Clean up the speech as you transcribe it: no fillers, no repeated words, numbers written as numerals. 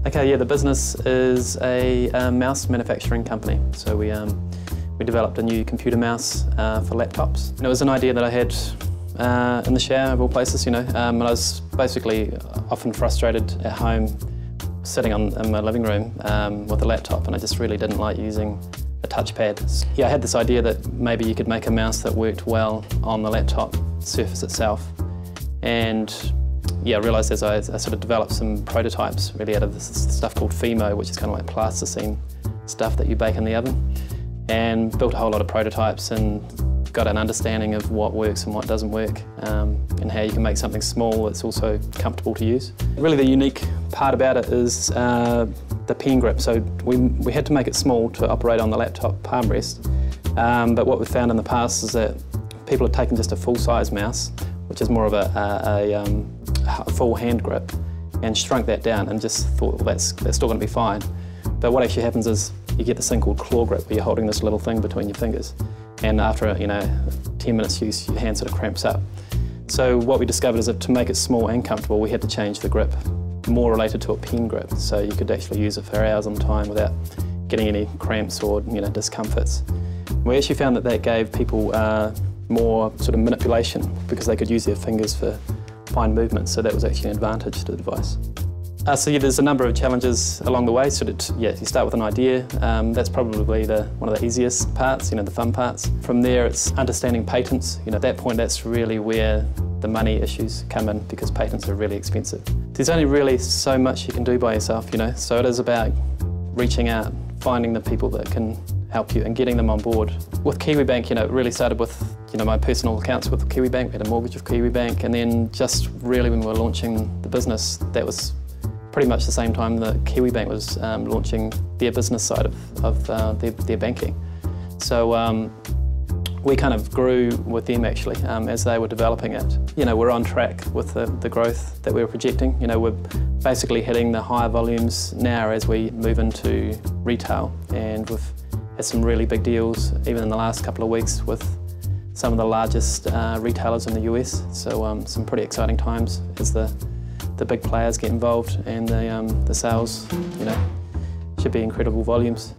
Okay, yeah, the business is a mouse manufacturing company. So we developed a new computer mouse for laptops. And it was an idea that I had in the shower of all places, you know. And I was basically often frustrated at home, sitting in my living room with a laptop, and I just really didn't like using a touchpad. Yeah, I had this idea that maybe you could make a mouse that worked well on the laptop surface itself. And yeah, I realised as I sort of developed some prototypes really out of this stuff called Fimo, which is kind of like plasticine stuff that you bake in the oven, and built a whole lot of prototypes and got an understanding of what works and what doesn't work, and how you can make something small that's also comfortable to use. Really the unique part about it is the pen grip. So we had to make it small to operate on the laptop palm rest, but what we've found in the past is that people have taken just a full-size mouse, which is more of a full hand grip, and shrunk that down and just thought, well, that's still going to be fine. But what actually happens is you get this thing called claw grip, where you're holding this little thing between your fingers, and after 10 minutes use, your hand sort of cramps up. So what we discovered is that to make it small and comfortable, we had to change the grip, more related to a pen grip, so you could actually use it for hours on time without getting any cramps or discomforts. We actually found that that gave people more sort of manipulation, because they could use their fingers for fine movements, so that was actually an advantage to the device. So yeah, there's a number of challenges along the way. So you start with an idea. That's probably one of the easiest parts, the fun parts. From there, it's understanding patents. At that point, that's really where the money issues come in, because patents are really expensive. There's only really so much you can do by yourself, so it is about reaching out, finding the people that can help you and getting them on board. With Kiwibank, it really started with my personal accounts with Kiwibank. We had a mortgage with Kiwibank, and then just really when we were launching the business, that was pretty much the same time that Kiwibank was launching their business side of their banking. So we kind of grew with them actually as they were developing it. We're on track with the growth that we were projecting. We're basically hitting the higher volumes now as we move into retail, and we've had some really big deals even in the last couple of weeks with some of the largest retailers in the US. So some pretty exciting times as the big players get involved, and the sales, should be incredible volumes.